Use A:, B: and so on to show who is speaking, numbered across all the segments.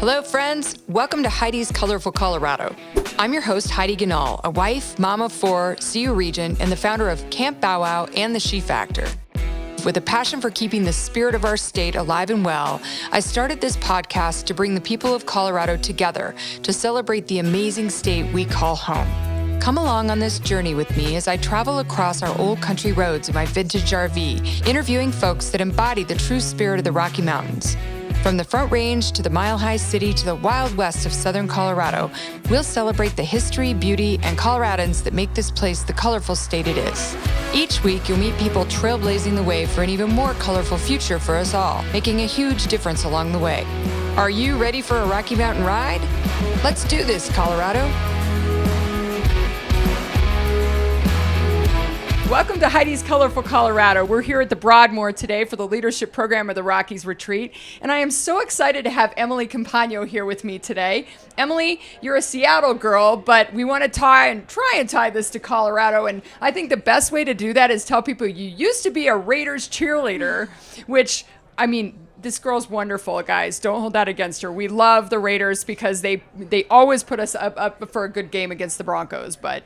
A: Hello, friends. Welcome to Heidi's Colorful Colorado. I'm your host, Heidi Ganal, a wife, mom of four, CU Regent, and the founder of Camp Bow Wow and the She Factor. With a passion for keeping the spirit of our state alive and well, I started this podcast to bring the people of Colorado together to celebrate the amazing state we call home. Come along on this journey with me as I travel across our old country roads in my vintage RV, interviewing folks that embody the true spirit of the Rocky Mountains. From the Front Range to the mile-high city to the Wild West of Southern Colorado, we'll celebrate the history, beauty, and Coloradans that make this place the colorful state it is. Each week, you'll meet people trailblazing the way for an even more colorful future for us all, making a huge difference along the way. Are you ready for a Rocky Mountain ride? Let's do this, Colorado. Welcome to Heidi's Colorful Colorado. We're here at the Broadmoor today for the leadership program of the Rockies Retreat, and I am so excited to have Rose Compagno here with me today. Emily, you're a Seattle girl, but we want to try and tie this to Colorado, and I think the best way to do that is tell people you used to be a Raiders cheerleader, which, I mean, this girl's wonderful, guys. Don't hold that against her. We love the Raiders because they always put us up for a good game against the Broncos, but...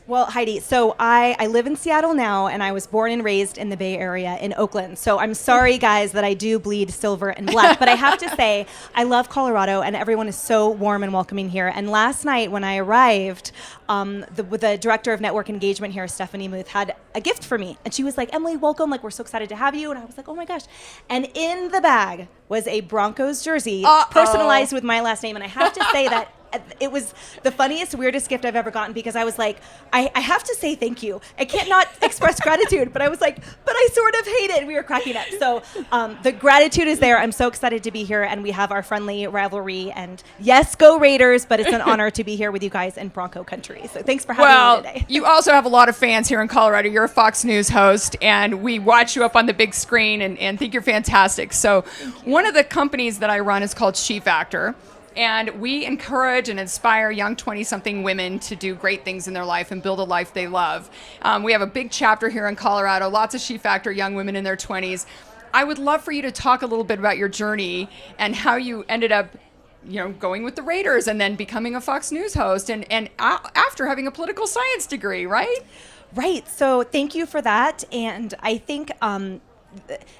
B: Well, Heidi, so I live in Seattle now, and I was born and raised in the Bay Area in Oakland. So I'm sorry, guys, that I do bleed silver and black. But I have to say, I love Colorado, and everyone is so warm and welcoming here. And last night when I arrived, the director of network engagement here, Stephanie Muth, had a gift for me. And she was like, Emily, welcome. Like, we're so excited to have you. And I was like, oh, my gosh. And in the bag was a Broncos jersey personalized with my last name. And I have to say that it was the funniest, weirdest gift I've ever gotten because I was like, I have to say thank you. I can't not express gratitude, but I was like, but I sort of hate it. We were cracking up. So the gratitude is there. I'm so excited to be here, and we have our friendly rivalry. And yes, go Raiders, but it's an honor to be here with you guys in Bronco country. So thanks for having me today.
A: You also have a lot of fans here in Colorado. You're a Fox News host, and we watch you up on the big screen and think you're fantastic. So one of the companies that I run is called She Factor. And we encourage and inspire young 20-something women to do great things in their life and build a life they love. We have a big chapter here in Colorado, lots of She Factor young women in their 20s. I would love for you to talk a little bit about your journey and how you ended up, going with the Raiders and then becoming a Fox News host and after having a political science degree, right?
B: Right. So thank you for that. And I think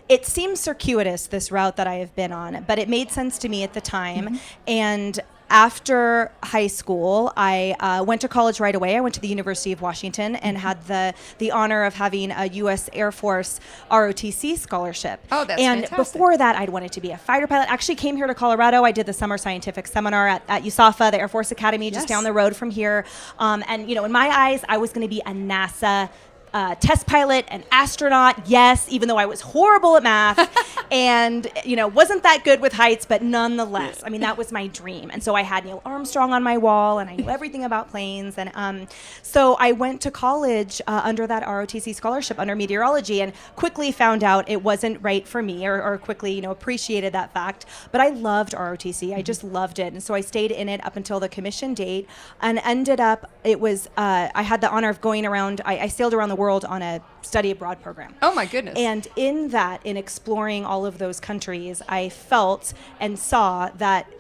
B: it seems circuitous, this route that I have been on, but it made sense to me at the time. Mm-hmm. And after high school, I went to college right away. I went to the University of Washington and had the honor of having a U.S. Air Force ROTC scholarship.
A: Oh, that's
B: and
A: fantastic.
B: Before that, I'd wanted to be a fighter pilot. Actually came here to Colorado. I did the summer scientific seminar at USAFA, the Air Force Academy, just down the road from here. And, in my eyes, I was going to be a NASA test pilot, an astronaut, yes, even though I was horrible at math and, wasn't that good with heights, but nonetheless, that was my dream. And so I had Neil Armstrong on my wall and I knew everything about planes. And so I went to college under that ROTC scholarship under meteorology and quickly found out it wasn't right for me or quickly, appreciated that fact. But I loved ROTC. I just loved it. And so I stayed in it up until the commission date and ended up, I had the honor of going around, I sailed around the world on a study abroad program.
A: Oh my goodness.
B: And in exploring all of those countries, I felt and saw that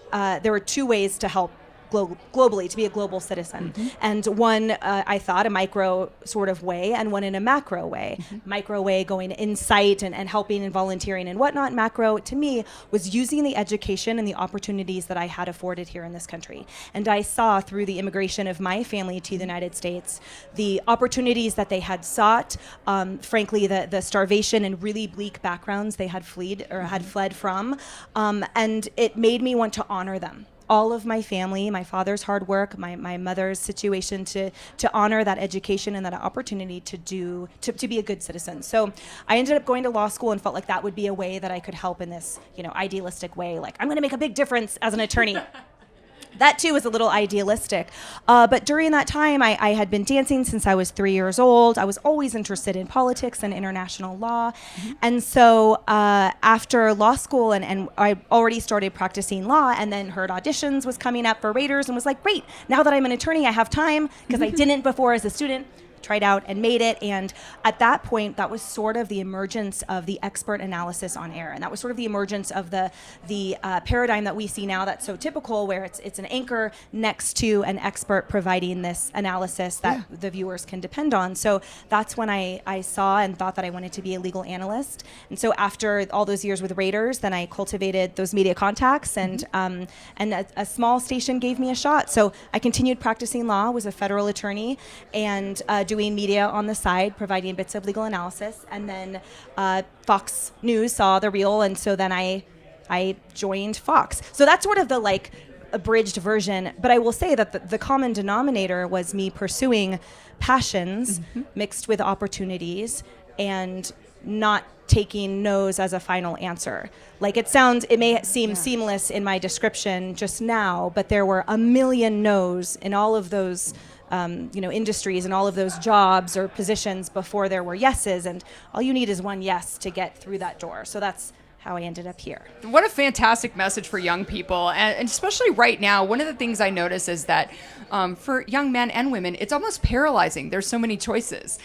B: there were two ways to help globally, to be a global citizen. Mm-hmm. And one, I thought, a micro sort of way, and one in a macro way. Mm-hmm. Micro way going insight and helping and volunteering and whatnot. Macro, to me, was using the education and the opportunities that I had afforded here in this country. And I saw through the immigration of my family to the United States, the opportunities that they had sought, frankly, the starvation and really bleak backgrounds they had fled from. And it made me want to honor them. All of my family, my father's hard work, my mother's situation to honor that education and that opportunity to be a good citizen. So I ended up going to law school and felt like that would be a way that I could help in this, idealistic way. Like, I'm going to make a big difference as an attorney. That too was a little idealistic. But during that time, I had been dancing since I was 3 years old. I was always interested in politics and international law. Mm-hmm. And so after law school, and I already started practicing law and then heard auditions was coming up for Raiders and was like, great, now that I'm an attorney, I have time because I didn't before as a student tried out and made it. And at that point, that was sort of the emergence of the expert analysis on air. And that was sort of the emergence of the paradigm that we see now that's so typical, where it's an anchor next to an expert providing this analysis that the viewers can depend on. So that's when I saw and thought that I wanted to be a legal analyst. And so after all those years with Raiders, then I cultivated those media contacts, and a small station gave me a shot. So I continued practicing law, was a federal attorney, and doing media on the side, providing bits of legal analysis. And then Fox News saw the reel, and so then I joined Fox. So that's sort of the like abridged version. But I will say that the common denominator was me pursuing passions mixed with opportunities, and not taking no's as a final answer. Like it may seem seamless in my description just now, but there were a million no's in all of those industries and all of those jobs or positions before there were yeses, and all you need is one yes to get through that door. So that's how I ended up here.
A: What a fantastic message for young people. And especially right now, one of the things I notice is that for young men and women, it's almost paralyzing. There's so many choices.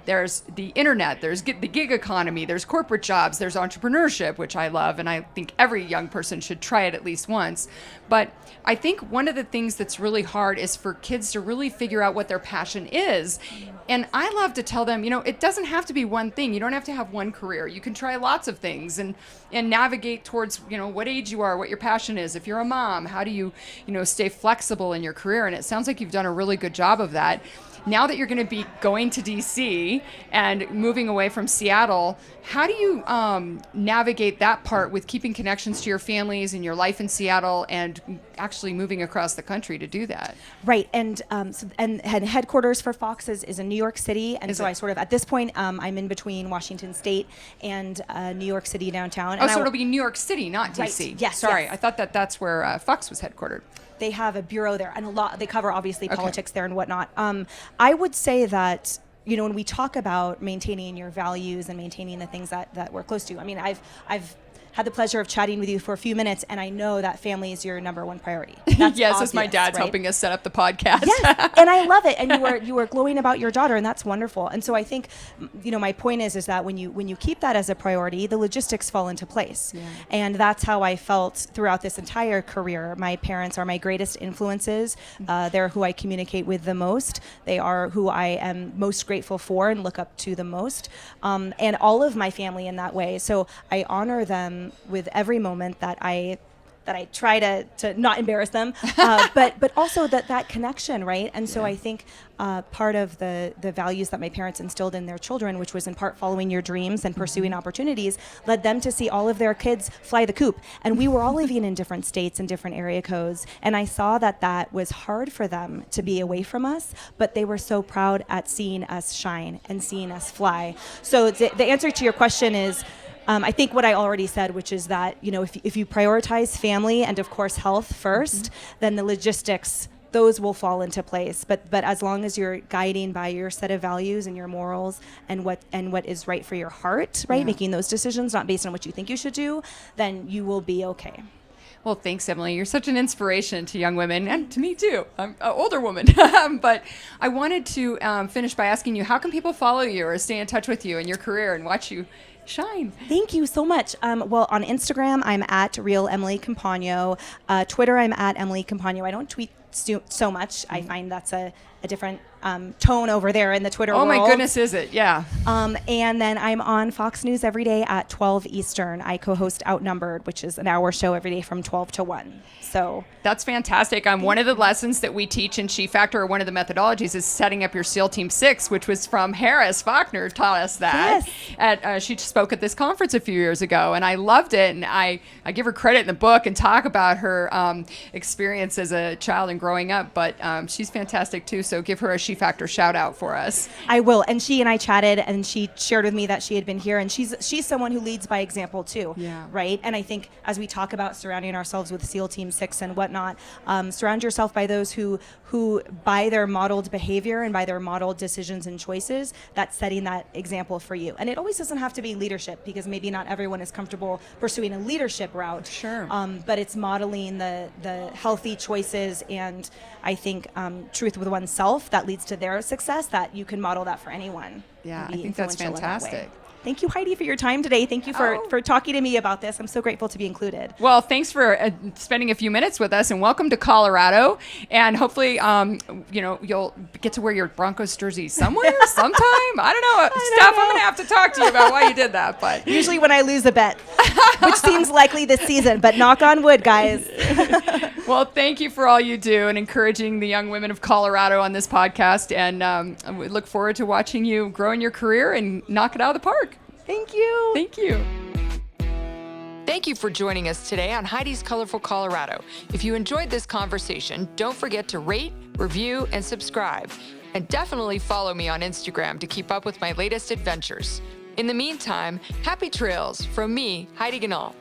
A: There's the internet, there's the gig economy, there's corporate jobs, there's entrepreneurship, which I love, and I think every young person should try it at least once. But I think one of the things that's really hard is for kids to really figure out what their passion is. And I love to tell them, it doesn't have to be one thing. You don't have to have one career. You can try lots of things and navigate towards, what age you are, what your passion is. If you're a mom, how do you, stay flexible in your career? And it sounds like you've done a really good job of that. Now that you're going to be going to DC and moving away from Seattle, how do you navigate that part with keeping connections to your families and your life in Seattle and actually moving across the country to do that?
B: Right. And headquarters for Fox is in New York City. And so I sort of, at this point, I'm in between Washington State and New York City downtown.
A: Oh, so it'll be New York City, not DC.
B: Right. Yes.
A: Sorry.
B: Yes.
A: I thought that's where Fox was headquartered.
B: They have a bureau there, and they cover obviously politics there and whatnot. I would say that, when we talk about maintaining your values and maintaining the things that we're close to, I mean, I've had the pleasure of chatting with you for a few minutes, and I know that family is your number one priority. That's
A: yes,
B: obvious,
A: as my dad's
B: right?
A: helping us set up the podcast.
B: Yes, and I love it. And you were glowing about your daughter, and that's wonderful. And so I think, my point is that when you keep that as a priority, the logistics fall into place. Yeah. And that's how I felt throughout this entire career. My parents are my greatest influences. They're who I communicate with the most. They are who I am most grateful for and look up to the most. And all of my family in that way. So I honor them with every moment that I try to not embarrass them, but also that connection, right? And so I think part of the values that my parents instilled in their children, which was in part following your dreams and pursuing opportunities, led them to see all of their kids fly the coop. And we were all living in different states and different area codes. And I saw that was hard for them to be away from us, but they were so proud at seeing us shine and seeing us fly. So the answer to your question is, I think what I already said, which is that, if you prioritize family and, of course, health first, then the logistics, those will fall into place. But as long as you're guiding by your set of values and your morals and what is right for your heart, right, making those decisions, not based on what you think you should do, then you will be okay.
A: Well, thanks, Emily. You're such an inspiration to young women, and to me, too. I'm an older woman. But I wanted to finish by asking you, how can people follow you or stay in touch with you in your career and watch you shine?
B: Thank you so much. Well, on Instagram, I'm at Real Emily Compagno. Twitter, I'm at Emily Compagno. I don't tweet so much. I find that's a different tone over there in the Twitter world.
A: Oh my goodness, is it? Yeah.
B: And then I'm on Fox News every day at 12 Eastern. I co-host Outnumbered, which is an hour show every day from 12 to 1. So
A: that's fantastic. One of the lessons that we teach in She Factor, or one of the methodologies, is setting up your SEAL Team 6, which was from Harris Faulkner taught us that. Yes. She spoke at this conference a few years ago, and I loved it. And I give her credit in the book and talk about her experience as a child and growing up. But she's fantastic too. So give her a She Factor shout out for us.
B: I will. And she and I chatted, and she shared with me that she had been here, and she's someone who leads by example too.
A: Yeah.
B: Right. And I think as we talk about surrounding ourselves with SEAL Team 6 and whatnot, surround yourself by those who by their modeled behavior and by their modeled decisions and choices, that's setting that example for you. And it always doesn't have to be leadership, because maybe not everyone is comfortable pursuing a leadership route.
A: Sure.
B: But it's modeling the healthy choices, and I think truth with oneself that leads leads to their success, that you can model that for anyone.
A: Yeah,
B: and
A: I
B: be
A: think that's
B: influential in that way.
A: fantastic.
B: Thank you, Heidi, for your time today. Thank you for talking to me about this. I'm so grateful to be included.
A: Well, thanks for spending a few minutes with us, and welcome to Colorado. And hopefully, you'll get to wear your Broncos jersey somewhere, sometime. I don't know. Steph, I'm going to have to talk to you about why you did that. But
B: usually when I lose a bet, which seems likely this season, but knock on wood, guys.
A: Well, thank you for all you do and encouraging the young women of Colorado on this podcast. And we look forward to watching you grow in your career and knock it out of the park.
B: Thank you.
A: Thank you. Thank you for joining us today on Heidi's Colorful Colorado. If you enjoyed this conversation, don't forget to rate, review, and subscribe. And definitely follow me on Instagram to keep up with my latest adventures. In the meantime, happy trails from me, Heidi Ganahl.